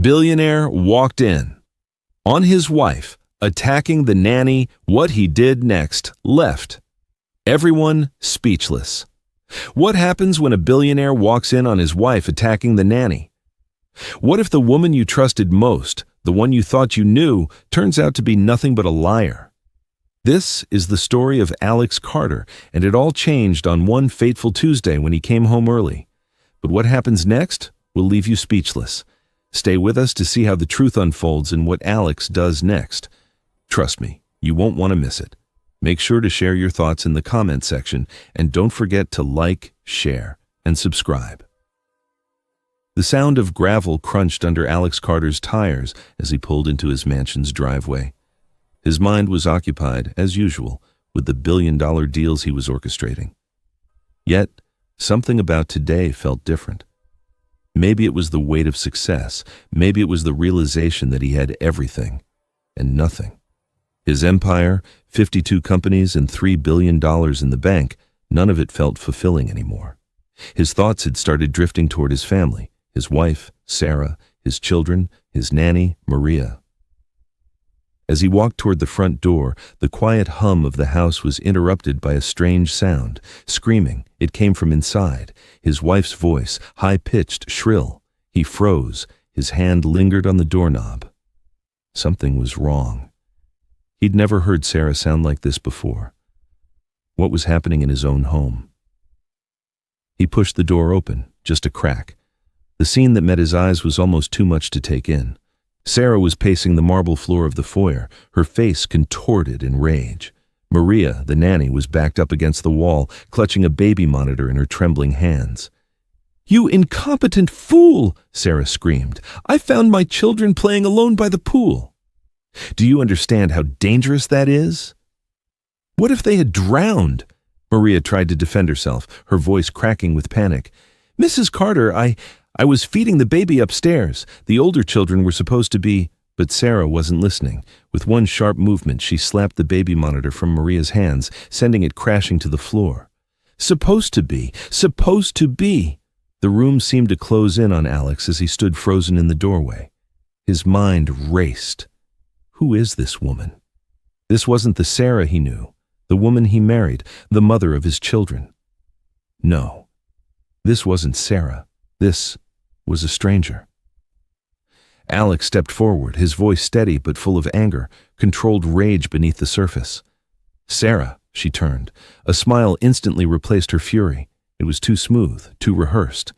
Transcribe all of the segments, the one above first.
Billionaire walked in. On his wife, attacking the nanny, what he did next, left everyone speechless. What happens when a billionaire walks in on his wife attacking the nanny? What if the woman you trusted most, the one you thought you knew, turns out to be nothing but a liar? This is the story of Alex Carter, and it all changed on one fateful Tuesday when he came home early. But what happens next will leave you speechless. Stay with us to see how the truth unfolds and what Alex does next. Trust me, you won't want to miss it. Make sure to share your thoughts in the comment section, and don't forget to like, share, and subscribe. The sound of gravel crunched under Alex Carter's tires as he pulled into his mansion's driveway. His mind was occupied, as usual, with the billion-dollar deals he was orchestrating. Yet, something about today felt different. Maybe it was the weight of success. Maybe it was the realization that he had everything and nothing. His empire, 52 companies, and $3 billion in the bank, none of it felt fulfilling anymore. His thoughts had started drifting toward his family, his wife, Sarah, his children, his nanny, Maria. As he walked toward the front door, the quiet hum of the house was interrupted by a strange sound. Screaming, it came from inside. His wife's voice, high-pitched, shrill. He froze. His hand lingered on the doorknob. Something was wrong. He'd never heard Sarah sound like this before. What was happening in his own home? He pushed the door open, just a crack. The scene that met his eyes was almost too much to take in. Sarah was pacing the marble floor of the foyer, her face contorted in rage. Maria, the nanny, was backed up against the wall, clutching a baby monitor in her trembling hands. "You incompetent fool!" Sarah screamed. "I found my children playing alone by the pool." "Do you understand how dangerous that is?" "What if they had drowned?" Maria tried to defend herself, her voice cracking with panic. "Mrs. Carter, I was feeding the baby upstairs. The older children were supposed to be—" But Sarah wasn't listening. With one sharp movement, she slapped the baby monitor from Maria's hands, sending it crashing to the floor. Supposed to be! Supposed to be! The room seemed to close in on Alex as he stood frozen in the doorway. His mind raced. Who is this woman? This wasn't the Sarah he knew, the woman he married, the mother of his children. No, this wasn't Sarah. This was a stranger. Alex stepped forward, his voice steady but full of anger, controlled rage beneath the surface. "Sarah," she turned. A smile instantly replaced her fury. It was too smooth, too rehearsed.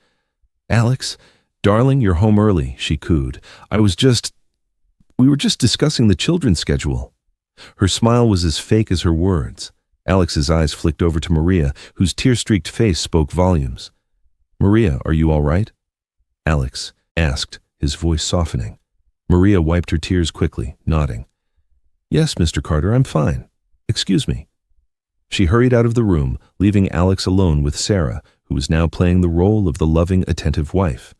"Alex, darling, you're home early," she cooed. We were just discussing the children's schedule." Her smile was as fake as her words. Alex's eyes flicked over to Maria, whose tear-streaked face spoke volumes. "Maria, are you all right?" Alex asked, his voice softening. Maria wiped her tears quickly, nodding. "Yes, Mr. Carter, I'm fine. Excuse me." She hurried out of the room, leaving Alex alone with Sarah, who was now playing the role of the loving, attentive wife.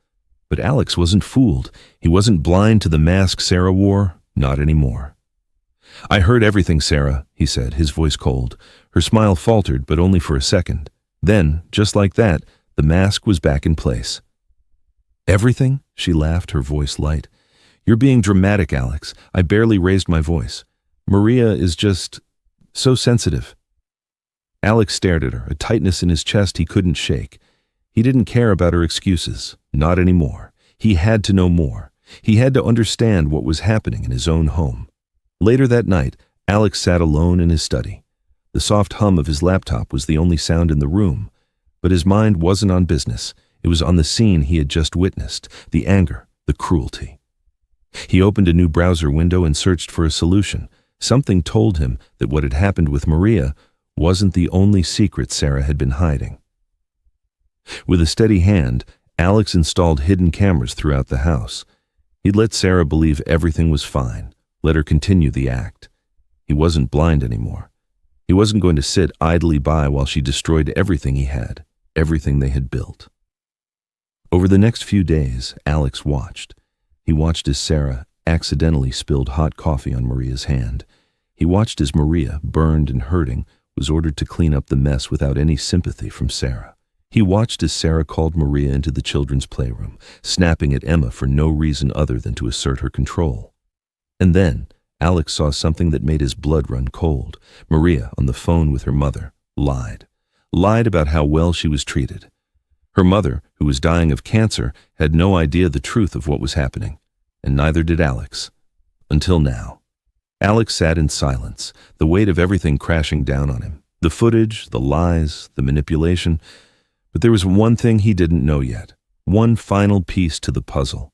But Alex wasn't fooled. He wasn't blind to the mask Sarah wore, not anymore. "I heard everything, Sarah," he said, his voice cold. Her smile faltered, but only for a second. Then, just like that, the mask was back in place. "Everything?" she laughed, her voice light. "You're being dramatic, Alex. I barely raised my voice. Maria is just so sensitive." Alex stared at her, a tightness in his chest he couldn't shake. He didn't care about her excuses, not anymore. He had to know more. He had to understand what was happening in his own home. Later that night, Alex sat alone in his study. The soft hum of his laptop was the only sound in the room, but his mind wasn't on business. It was on the scene he had just witnessed, the anger, the cruelty. He opened a new browser window and searched for a solution. Something told him that what had happened with Maria wasn't the only secret Sarah had been hiding. With a steady hand, Alex installed hidden cameras throughout the house. He'd let Sarah believe everything was fine, let her continue the act. He wasn't blind anymore. He wasn't going to sit idly by while she destroyed everything he had, everything they had built. Over the next few days, Alex watched. He watched as Sarah accidentally spilled hot coffee on Maria's hand. He watched as Maria, burned and hurting, was ordered to clean up the mess without any sympathy from Sarah. He watched as Sarah called Maria into the children's playroom, snapping at Emma for no reason other than to assert her control. And then, Alex saw something that made his blood run cold. Maria, on the phone with her mother, lied. Lied about how well she was treated. Her mother, who was dying of cancer, had no idea the truth of what was happening, and neither did Alex. Until now. Alex sat in silence, the weight of everything crashing down on him. The footage, the lies, the manipulation. But there was one thing he didn't know yet, one final piece to the puzzle,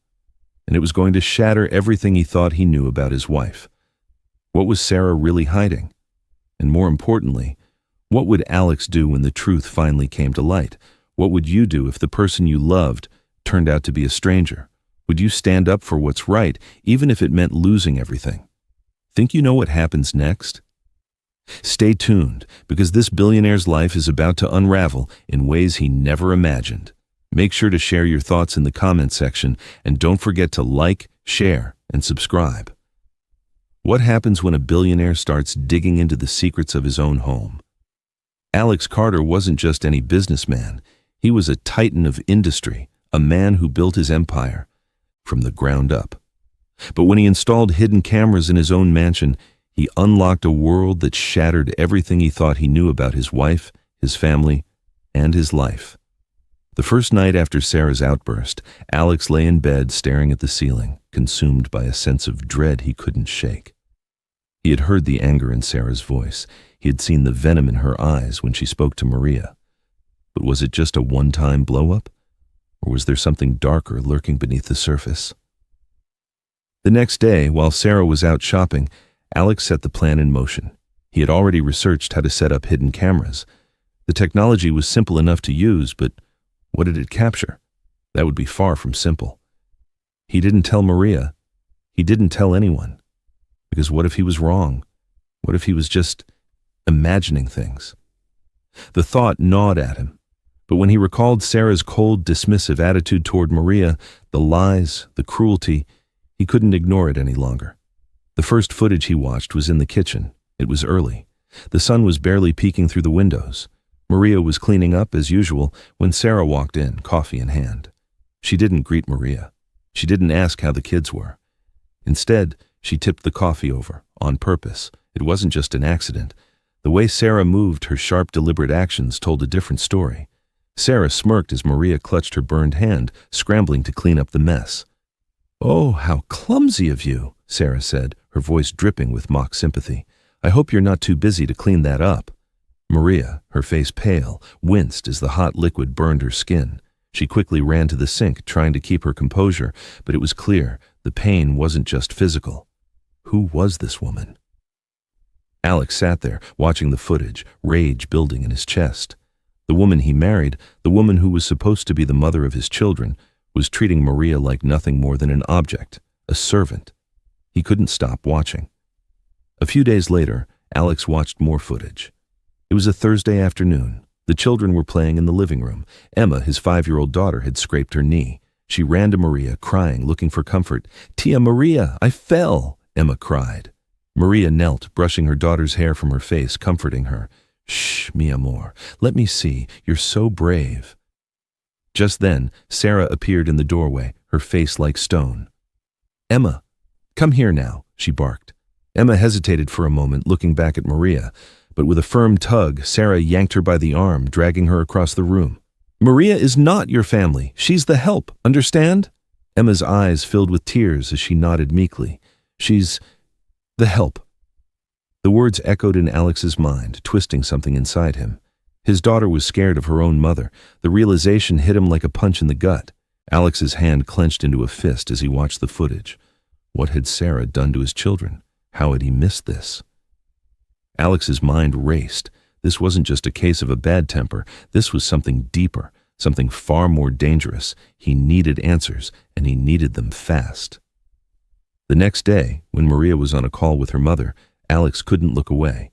and it was going to shatter everything he thought he knew about his wife. What was Sarah really hiding? And more importantly, what would Alex do when the truth finally came to light? What would you do if the person you loved turned out to be a stranger? Would you stand up for what's right, even if it meant losing everything? Think you know what happens next? Stay tuned, because this billionaire's life is about to unravel in ways he never imagined. Make sure to share your thoughts in the comment section, and don't forget to like, share, and subscribe. What happens when a billionaire starts digging into the secrets of his own home? Alex Carter wasn't just any businessman. He was a titan of industry, a man who built his empire from the ground up. But when he installed hidden cameras in his own mansion, he unlocked a world that shattered everything he thought he knew about his wife, his family, and his life. The first night after Sarah's outburst, Alex lay in bed staring at the ceiling, consumed by a sense of dread he couldn't shake. He had heard the anger in Sarah's voice. He had seen the venom in her eyes when she spoke to Maria. But was it just a one-time blow-up? Or was there something darker lurking beneath the surface? The next day, while Sarah was out shopping, Alex set the plan in motion. He had already researched how to set up hidden cameras. The technology was simple enough to use, but what did it capture? That would be far from simple. He didn't tell Maria. He didn't tell anyone. Because what if he was wrong? What if he was just imagining things? The thought gnawed at him. But when he recalled Sarah's cold, dismissive attitude toward Maria, the lies, the cruelty, he couldn't ignore it any longer. The first footage he watched was in the kitchen. It was early. The sun was barely peeking through the windows. Maria was cleaning up as usual when Sarah walked in, coffee in hand. She didn't greet Maria. She didn't ask how the kids were. Instead, she tipped the coffee over, on purpose. It wasn't just an accident. The way Sarah moved, her sharp, deliberate actions told a different story. Sarah smirked as Maria clutched her burned hand, scrambling to clean up the mess. "Oh, how clumsy of you," Sarah said, her voice dripping with mock sympathy. "I hope you're not too busy to clean that up." Maria, her face pale, winced as the hot liquid burned her skin. She quickly ran to the sink, trying to keep her composure, but it was clear the pain wasn't just physical. Who was this woman? Alex sat there, watching the footage, rage building in his chest. The woman he married, the woman who was supposed to be the mother of his children, was treating Maria like nothing more than an object, a servant. He couldn't stop watching. A few days later, Alex watched more footage. It was a Thursday afternoon. The children were playing in the living room. Emma, his 5-year-old daughter, had scraped her knee. She ran to Maria, crying, looking for comfort. "Tia Maria, I fell," Emma cried. Maria knelt, brushing her daughter's hair from her face, comforting her. "Shh, mi amor, let me see. You're so brave." Just then, Sarah appeared in the doorway, her face like stone. "Emma, come here now," she barked. Emma hesitated for a moment, looking back at Maria, but with a firm tug, Sarah yanked her by the arm, dragging her across the room. "Maria is not your family. She's the help, understand?" Emma's eyes filled with tears as she nodded meekly. "She's the help." The words echoed in Alex's mind, twisting something inside him. His daughter was scared of her own mother. The realization hit him like a punch in the gut. Alex's hand clenched into a fist as he watched the footage. What had Sarah done to his children? How had he missed this? Alex's mind raced. This wasn't just a case of a bad temper. This was something deeper, something far more dangerous. He needed answers, and he needed them fast. The next day, when Maria was on a call with her mother, Alex couldn't look away.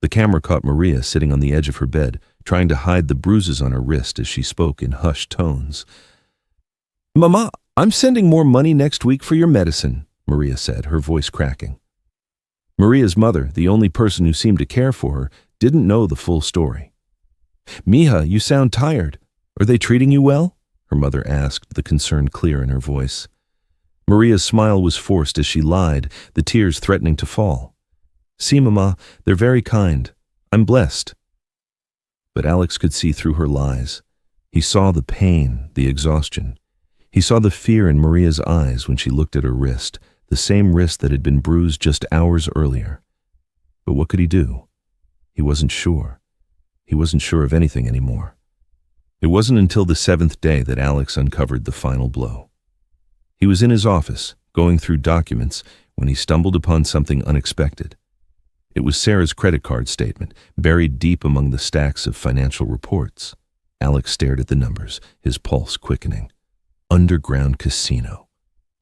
The camera caught Maria sitting on the edge of her bed, trying to hide the bruises on her wrist as she spoke in hushed tones. "Mama, I'm sending more money next week for your medicine," Maria said, her voice cracking. Maria's mother, the only person who seemed to care for her, didn't know the full story. "Mija, you sound tired." Are they treating you well? Her mother asked, the concern clear in her voice. Maria's smile was forced as she lied, the tears threatening to fall. See, Mama, they're very kind. I'm blessed. But Alex could see through her lies. He saw the pain, the exhaustion. He saw the fear in Maria's eyes when she looked at her wrist, the same wrist that had been bruised just hours earlier. But what could he do? He wasn't sure. He wasn't sure of anything anymore. It wasn't until the 7th day that Alex uncovered the final blow. He was in his office, going through documents, when he stumbled upon something unexpected. It was Sarah's credit card statement, buried deep among the stacks of financial reports. Alex stared at the numbers, his pulse quickening. Underground casino.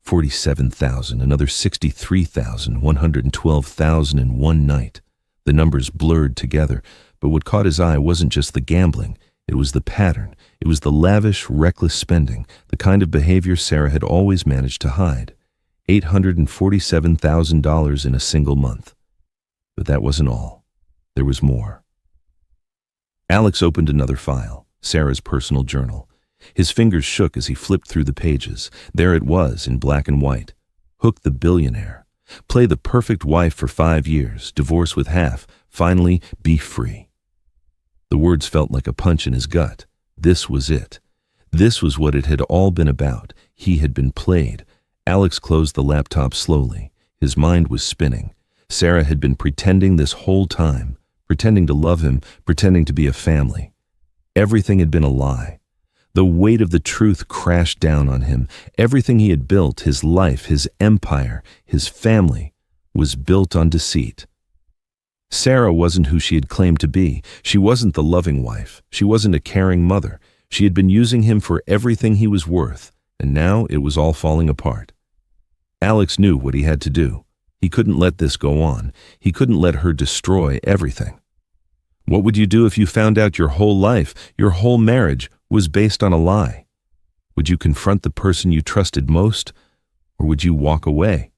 47,000, another 63,000, 112,000 in one night. The numbers blurred together, but what caught his eye wasn't just the gambling. It was the pattern. It was the lavish, reckless spending, the kind of behavior Sarah had always managed to hide. $847,000 in a single month. But that wasn't all. There was more. Alex opened another file, Sarah's personal journal. His fingers shook as he flipped through the pages. There it was, in black and white. Hook the billionaire. Play the perfect wife for 5 years, divorce with half, finally be free. The words felt like a punch in his gut. This was it. This was what it had all been about. He had been played. Alex closed the laptop slowly. His mind was spinning. Sarah had been pretending this whole time, pretending to love him, pretending to be a family. Everything had been a lie. The weight of the truth crashed down on him. Everything he had built, his life, his empire, his family, was built on deceit. Sarah wasn't who she had claimed to be. She wasn't the loving wife. She wasn't a caring mother. She had been using him for everything he was worth, and now it was all falling apart. Alex knew what he had to do. He couldn't let this go on. He couldn't let her destroy everything. What would you do if you found out your whole life, your whole marriage, was based on a lie? Would you confront the person you trusted most, or would you walk away?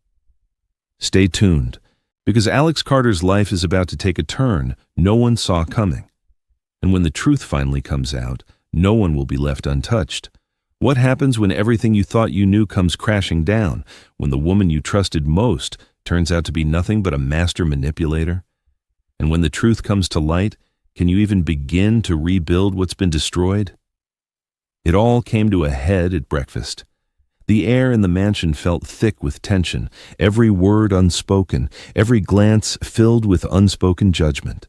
Stay tuned, because Alex Carter's life is about to take a turn no one saw coming. And when the truth finally comes out, no one will be left untouched. What happens when everything you thought you knew comes crashing down, when the woman you trusted most turns out to be nothing but a master manipulator? And when the truth comes to light, can you even begin to rebuild what's been destroyed? It all came to a head at breakfast. The air in the mansion felt thick with tension, every word unspoken, every glance filled with unspoken judgment.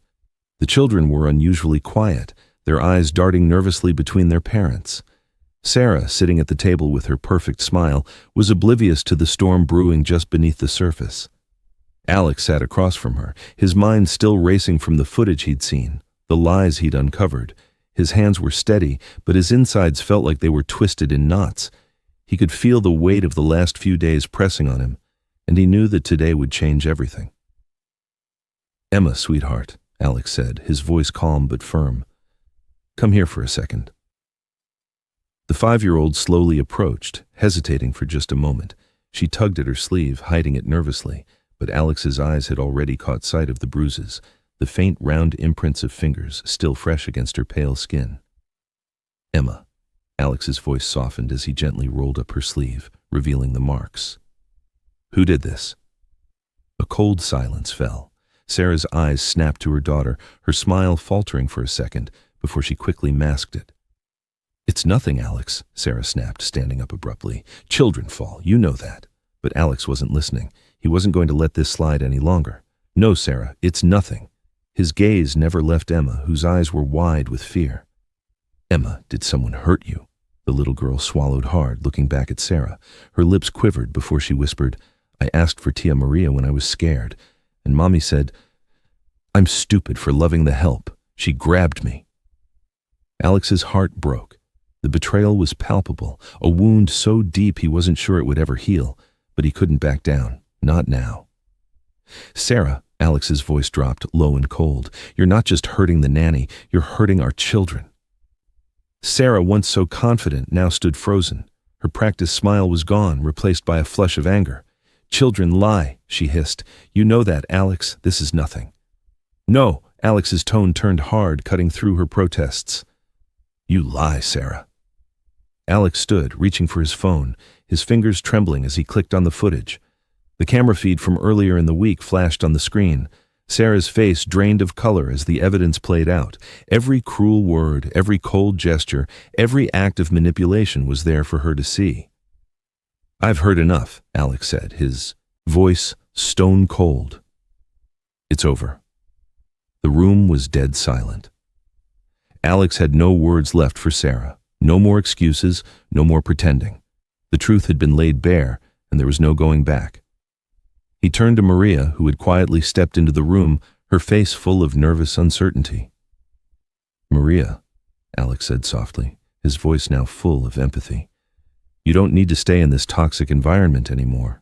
The children were unusually quiet, their eyes darting nervously between their parents. Sarah, sitting at the table with her perfect smile, was oblivious to the storm brewing just beneath the surface. Alex sat across from her, his mind still racing from the footage he'd seen, the lies he'd uncovered. His hands were steady, but his insides felt like they were twisted in knots. He could feel the weight of the last few days pressing on him, and he knew that today would change everything. "Emma, sweetheart," Alex said, his voice calm but firm. "Come here for a second." The 5-year-old slowly approached, hesitating for just a moment. She tugged at her sleeve, hiding it nervously, but Alex's eyes had already caught sight of the bruises, the faint round imprints of fingers still fresh against her pale skin. "Emma." Alex's voice softened as he gently rolled up her sleeve, revealing the marks. "Who did this?" A cold silence fell. Sarah's eyes snapped to her daughter, her smile faltering for a second before she quickly masked it. "It's nothing, Alex," Sarah snapped, standing up abruptly. "Children fall, you know that." But Alex wasn't listening. He wasn't going to let this slide any longer. "No, Sarah, it's nothing." His gaze never left Emma, whose eyes were wide with fear. "Emma, did someone hurt you?" The little girl swallowed hard, looking back at Sarah. Her lips quivered before she whispered, "I asked for Tia Maria when I was scared, and Mommy said, I'm stupid for loving the help. She grabbed me." Alex's heart broke. The betrayal was palpable, a wound so deep he wasn't sure it would ever heal, but he couldn't back down, not now. "Sarah," Alex's voice dropped, low and cold, "you're not just hurting the nanny, you're hurting our children." Sarah, once so confident, now stood frozen. Her practiced smile was gone, replaced by a flush of anger. "Children lie," she hissed. "You know that, Alex. This is nothing." "No," Alex's tone turned hard, cutting through her protests. You lie, Sarah. Alex stood, reaching for his phone, his fingers trembling as he clicked on the footage. The camera feed from earlier in the week flashed on the screen. Sarah's face drained of color as the evidence played out. Every cruel word, every cold gesture, every act of manipulation was there for her to see. I've heard enough, Alex said, his voice stone cold. It's over. The room was dead silent. Alex had no words left for Sarah. No more excuses, no more pretending. The truth had been laid bare, and there was no going back. He turned to Maria, who had quietly stepped into the room, her face full of nervous uncertainty. Maria, Alex said softly, his voice now full of empathy. You don't need to stay in this toxic environment anymore.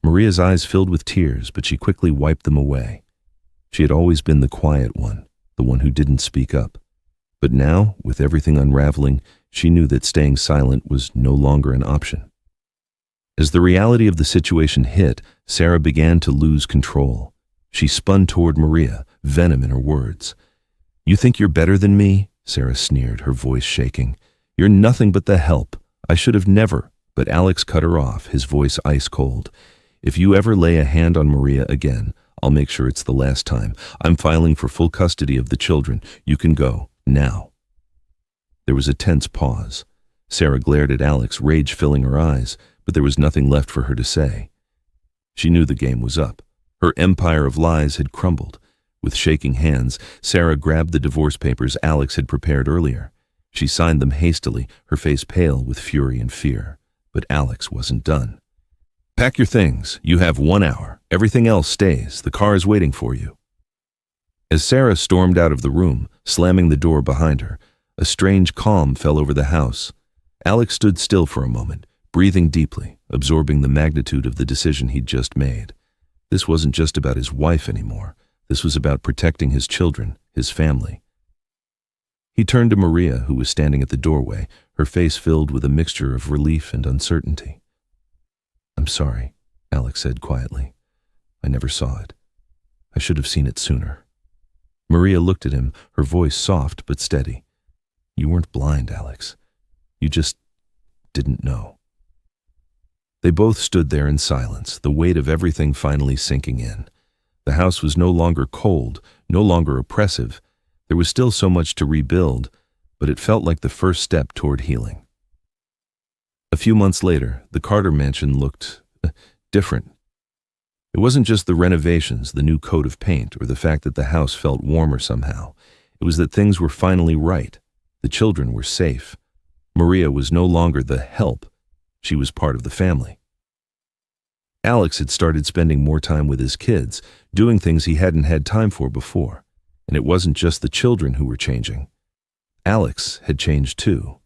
Maria's eyes filled with tears, but she quickly wiped them away. She had always been the quiet one, the one who didn't speak up. But now, with everything unraveling, she knew that staying silent was no longer an option. As the reality of the situation hit, Sarah began to lose control. She spun toward Maria, venom in her words. You think you're better than me? Sarah sneered, her voice shaking. You're nothing but the help. I should have never. But Alex cut her off, his voice ice cold. If you ever lay a hand on Maria again, I'll make sure it's the last time. I'm filing for full custody of the children. You can go, now. There was a tense pause. Sarah glared at Alex, rage filling her eyes, but there was nothing left for her to say. She knew the game was up. Her empire of lies had crumbled. With shaking hands, Sarah grabbed the divorce papers Alex had prepared earlier. She signed them hastily, her face pale with fury and fear. But Alex wasn't done. Pack your things. You have 1 hour. Everything else stays. The car is waiting for you. As Sarah stormed out of the room, slamming the door behind her, a strange calm fell over the house. Alex stood still for a moment, breathing deeply, absorbing the magnitude of the decision he'd just made. This wasn't just about his wife anymore. This was about protecting his children, his family. He turned to Maria, who was standing at the doorway, her face filled with a mixture of relief and uncertainty. I'm sorry, Alex said quietly. I never saw it. I should have seen it sooner. Maria looked at him, her voice soft but steady. You weren't blind, Alex. You just didn't know. They both stood there in silence, the weight of everything finally sinking in. The house was no longer cold, no longer oppressive. There was still so much to rebuild, but it felt like the first step toward healing. A few months later, the Carter mansion looked different. It wasn't just the renovations, the new coat of paint, or the fact that the house felt warmer somehow. It was that things were finally right. The children were safe. Maria was no longer the help. She was part of the family. Alex had started spending more time with his kids, doing things he hadn't had time for before. And it wasn't just the children who were changing. Alex had changed too.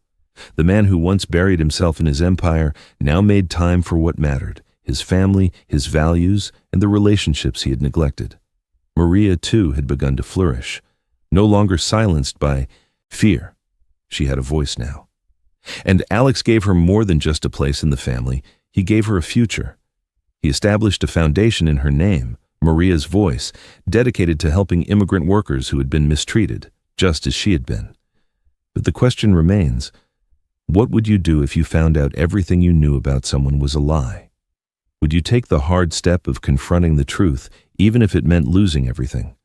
The man who once buried himself in his empire now made time for what mattered, his family, his values, and the relationships he had neglected. Maria, too, had begun to flourish. No longer silenced by fear. She had a voice now. And Alex gave her more than just a place in the family. He gave her a future. He established a foundation in her name, Maria's voice, dedicated to helping immigrant workers who had been mistreated, just as she had been. But the question remains, what would you do if you found out everything you knew about someone was a lie? Would you take the hard step of confronting the truth, even if it meant losing everything?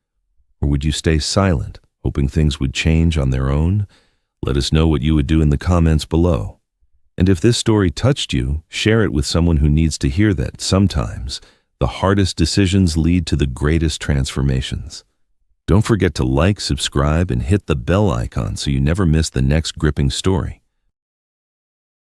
Or would you stay silent, hoping things would change on their own? Let us know what you would do in the comments below. And if this story touched you, share it with someone who needs to hear that sometimes the hardest decisions lead to the greatest transformations. Don't forget to like, subscribe, and hit the bell icon so you never miss the next gripping story.